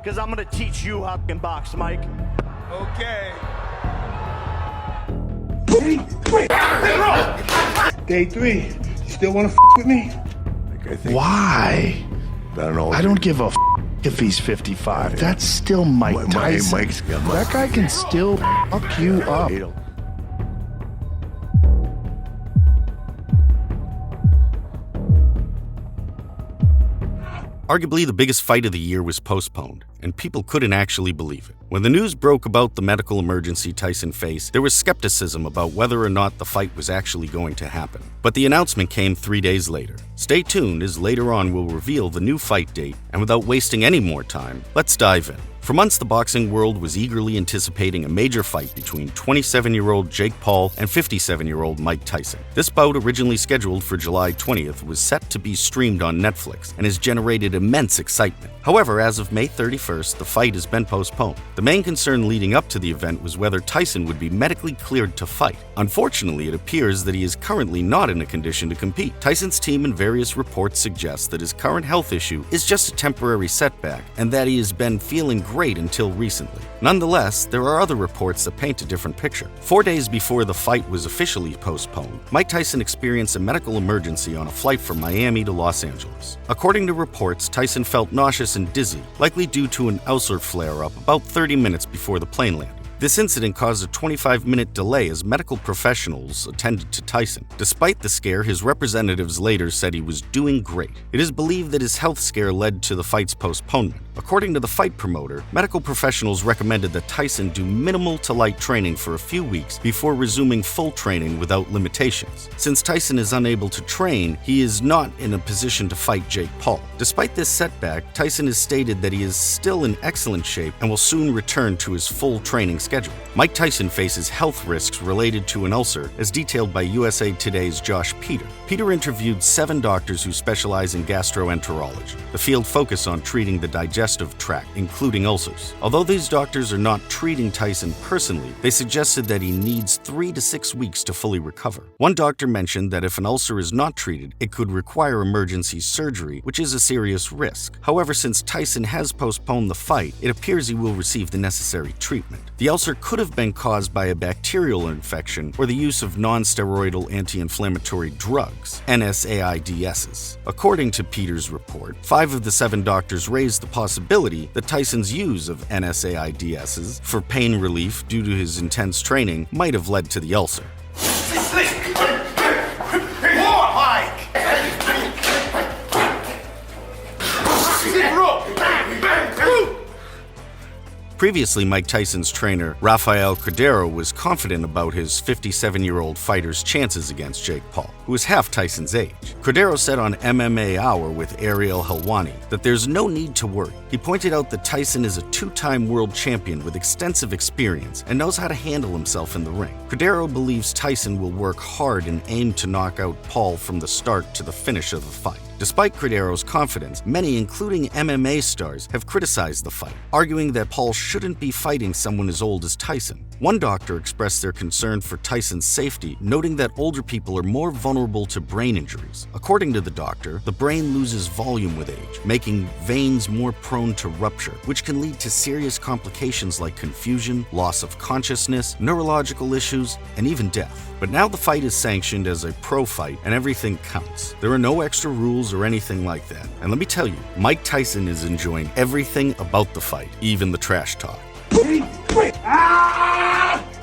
because I'm going to teach you how to box, Mike. Okay. Day 3. You still want to with me? Why? I don't know. I don't give a if he's 55. That's still Mike Tyson. That guy can still fuck you up. Arguably, the biggest fight of the year was postponed, and people couldn't actually believe it. When the news broke about the medical emergency Tyson faced, there was skepticism about whether or not the fight was actually going to happen. But the announcement came 3 days later. Stay tuned, as later on we'll reveal the new fight date, and without wasting any more time, let's dive in. For months, the boxing world was eagerly anticipating a major fight between 27-year-old Jake Paul and 57-year-old Mike Tyson. This bout, originally scheduled for July 20th, was set to be streamed on Netflix and has generated immense excitement. However, as of May 31st, the fight has been postponed. The main concern leading up to the event was whether Tyson would be medically cleared to fight. Unfortunately, it appears that he is currently not in a condition to compete. Tyson's team and various reports suggest that his current health issue is just a temporary setback and that he has been feeling great until recently. Nonetheless, there are other reports that paint a different picture. 4 days before the fight was officially postponed, Mike Tyson experienced a medical emergency on a flight from Miami to Los Angeles. According to reports, Tyson felt nauseous and dizzy, likely due to an ulcer flare-up about 30 minutes before the plane landed. This incident caused a 25-minute delay as medical professionals attended to Tyson. Despite the scare, his representatives later said he was doing great. It is believed that his health scare led to the fight's postponement. According to the fight promoter, medical professionals recommended that Tyson do minimal to light training for a few weeks before resuming full training without limitations. Since Tyson is unable to train, he is not in a position to fight Jake Paul. Despite this setback, Tyson has stated that he is still in excellent shape and will soon return to his full training schedule. Mike Tyson faces health risks related to an ulcer, as detailed by USA Today's Josh Peter. Peter interviewed 7 doctors who specialize in gastroenterology, the field focus on treating the digestive tract, including ulcers. Although these doctors are not treating Tyson personally, they suggested that he needs 3 to 6 weeks to fully recover. One doctor mentioned that if an ulcer is not treated, it could require emergency surgery, which is a serious risk. However, since Tyson has postponed the fight, it appears he will receive the necessary treatment. The ulcer could have been caused by a bacterial infection or the use of non-steroidal anti-inflammatory drugs, NSAIDs. According to Peter's report, 5 of the 7 doctors raised the possibility that Tyson's use of NSAIDs for pain relief due to his intense training might have led to the ulcer. Previously, Mike Tyson's trainer, Rafael Cordero, was confident about his 57-year-old fighter's chances against Jake Paul, who is half Tyson's age. Cordero said on MMA Hour with Ariel Helwani that there's no need to worry. He pointed out that Tyson is a 2-time world champion with extensive experience and knows how to handle himself in the ring. Cordero believes Tyson will work hard and aim to knock out Paul from the start to the finish of the fight. Despite Cordero's confidence, many, including MMA stars, have criticized the fight, arguing that Paul shouldn't be fighting someone as old as Tyson. One doctor expressed their concern for Tyson's safety, noting that older people are more vulnerable to brain injuries. According to the doctor, the brain loses volume with age, making veins more prone to rupture, which can lead to serious complications like confusion, loss of consciousness, neurological issues, and even death. But now the fight is sanctioned as a pro fight and everything counts. There are no extra rules or anything like that. And let me tell you, Mike Tyson is enjoying everything about the fight, even the trash talk.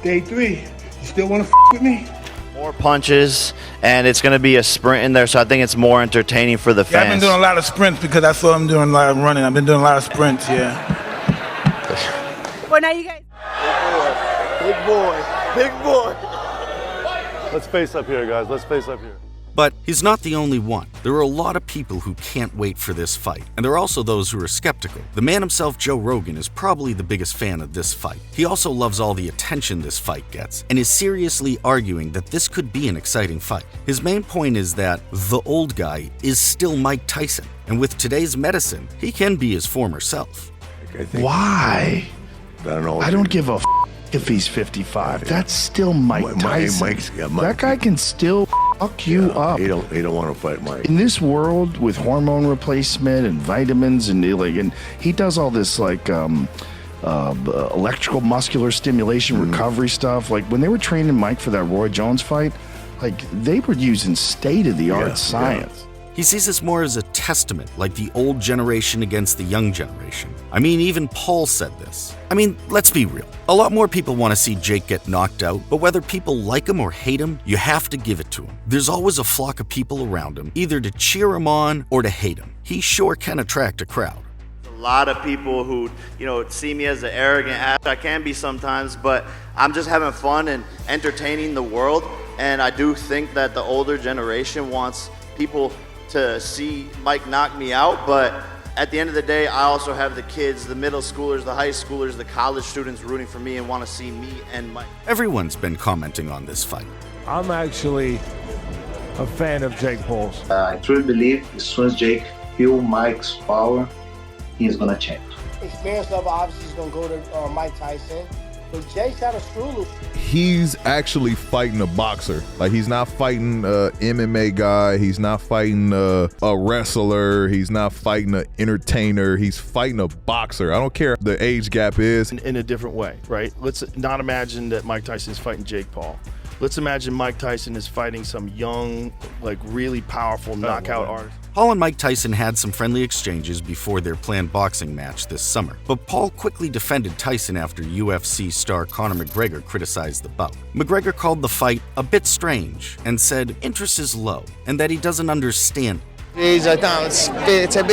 Day 3. You still want to with me? More punches, and it's going to be a sprint in there, so I think it's more entertaining for the fans. Yeah, I've been doing a lot of sprints because that's what I'm doing, a lot of running. I've been doing a lot of sprints, yeah. Well, now you guys. Big boy. Big boy. Let's face up here, guys. Let's face up here. But he's not the only one. There are a lot of people who can't wait for this fight, and there are also those who are skeptical. The man himself, Joe Rogan, is probably the biggest fan of this fight. He also loves all the attention this fight gets, and is seriously arguing that this could be an exciting fight. His main point is that the old guy is still Mike Tyson, and with today's medicine, he can be his former self. Why? I don't give a if he's 55. That's still Mike Tyson. Mike's got that guy can still fuck you up. He don't want to fight Mike. In this world with hormone replacement and vitamins and he does all this like electrical muscular stimulation recovery stuff. Like when they were training Mike for that Roy Jones fight, like they were using state-of-the-art science. He sees this more as a testament, like the old generation against the young generation. I mean, even Paul said this. I mean, let's be real. A lot more people want to see Jake get knocked out, but whether people like him or hate him, you have to give it to him. There's always a flock of people around him, either to cheer him on or to hate him. He sure can attract a crowd. A lot of people who, see me as an arrogant ass. I can be sometimes, but I'm just having fun and entertaining the world. And I do think that the older generation wants people to see Mike knock me out, but at the end of the day, I also have the kids, the middle schoolers, the high schoolers, the college students rooting for me and want to see me and Mike. Everyone's been commenting on this fight. I'm actually a fan of Jake Paul's. I truly believe as soon as Jake feels Mike's power, he's going to change. Experience level obviously is going to go to Mike Tyson. But Jake's got a screw loose. He's actually fighting a boxer. Like, he's not fighting a MMA guy. He's not fighting a wrestler. He's not fighting an entertainer. He's fighting a boxer. I don't care if the age gap is. In a different way, right? Let's not imagine that Mike Tyson is fighting Jake Paul. Let's imagine Mike Tyson is fighting some young, like really powerful knockout artist. Paul and Mike Tyson had some friendly exchanges before their planned boxing match this summer, but Paul quickly defended Tyson after UFC star Conor McGregor criticized the bout. McGregor called the fight a bit strange and said interest is low and that he doesn't understand. It's a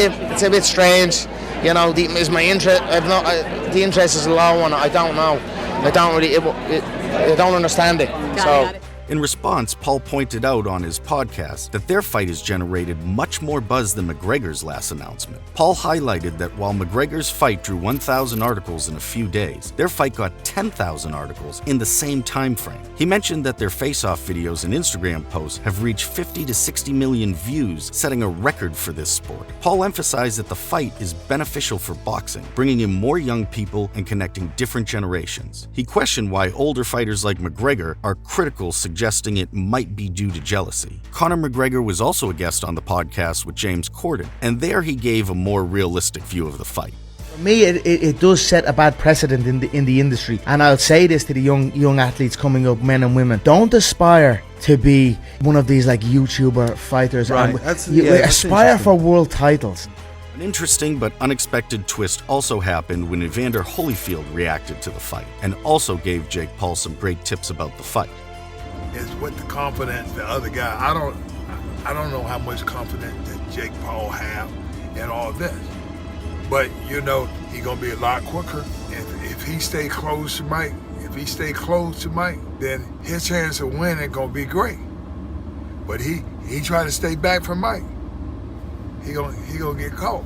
bit strange. Is my interest? The interest is low, and I don't know. I don't understand it. Got it. In response, Paul pointed out on his podcast that their fight has generated much more buzz than McGregor's last announcement. Paul highlighted that while McGregor's fight drew 1,000 articles in a few days, their fight got 10,000 articles in the same time frame. He mentioned that their face-off videos and Instagram posts have reached 50 to 60 million views, setting a record for this sport. Paul emphasized that the fight is beneficial for boxing, bringing in more young people and connecting different generations. He questioned why older fighters like McGregor are critical, suggesting it might be due to jealousy. Conor McGregor was also a guest on the podcast with James Corden, and there he gave a more realistic view of the fight. For me, it does set a bad precedent in the industry, and I'll say this to the young athletes coming up, men and women: don't aspire to be one of these like YouTuber fighters. Right. Aspire for world titles. An interesting but unexpected twist also happened when Evander Holyfield reacted to the fight and also gave Jake Paul some great tips about the fight. Is with the confidence the other guy. I don't know how much confidence that Jake Paul have in all this. But he gonna be a lot quicker. And if he stay close to Mike, then his chance of winning gonna be great. But he try to stay back from Mike. He gonna get caught.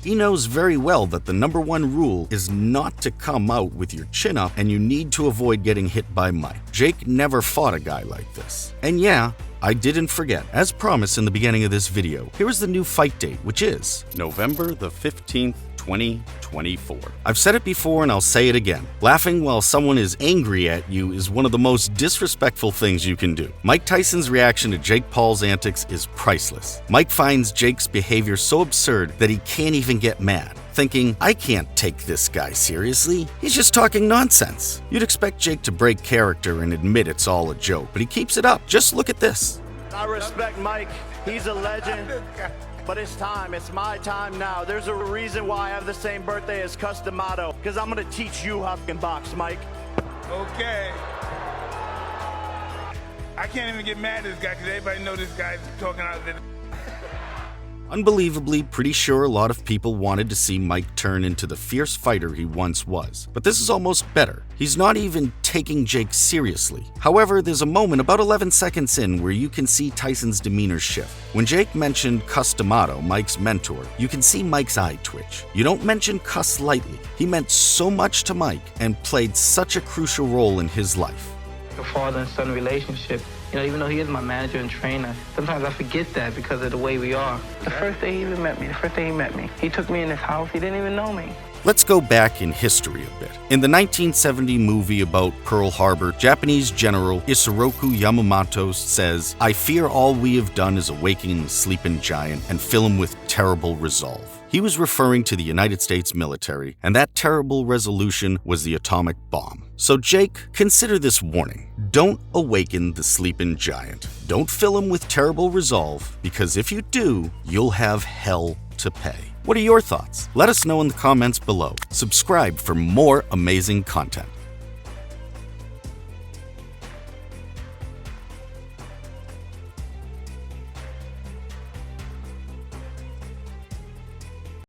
He knows very well that the number one rule is not to come out with your chin up, and you need to avoid getting hit by Mike. Jake never fought a guy like this. And yeah, I didn't forget. As promised in the beginning of this video, here is the new fight date, which is November the 15th, 2024. I've said it before and I'll say it again. Laughing while someone is angry at you is one of the most disrespectful things you can do. Mike Tyson's reaction to Jake Paul's antics is priceless. Mike finds Jake's behavior so absurd that he can't even get mad, thinking, I can't take this guy seriously. He's just talking nonsense. You'd expect Jake to break character and admit it's all a joke, but he keeps it up. Just look at this. I respect Mike. He's a legend. But it's time. It's my time now. There's a reason why I have the same birthday as Customato, because I'm going to teach you how to box, Mike. Okay. I can't even get mad at this guy because everybody know this guy's talking out of it. Unbelievably, pretty sure a lot of people wanted to see Mike turn into the fierce fighter he once was. But this is almost better. He's not even taking Jake seriously. However, there's a moment about 11 seconds in where you can see Tyson's demeanor shift. When Jake mentioned Customato, Mike's mentor, you can see Mike's eye twitch. You don't mention Cuss lightly. He meant so much to Mike and played such a crucial role in his life. The father and son relationship, You know, even though he is my manager and trainer, sometimes I forget that because of the way we are. The first day he met me, he took me in his house. He didn't even know me. Let's go back in history a bit. In the 1970 movie about Pearl Harbor, Japanese General Isoroku Yamamoto says, "I fear all we have done is awaken the sleeping giant and fill him with terrible resolve." He was referring to the United States military, and that terrible resolution was the atomic bomb. So Jake, consider this warning. Don't awaken the sleeping giant. Don't fill him with terrible resolve, because if you do, you'll have hell to pay. What are your thoughts? Let us know in the comments below. Subscribe for more amazing content.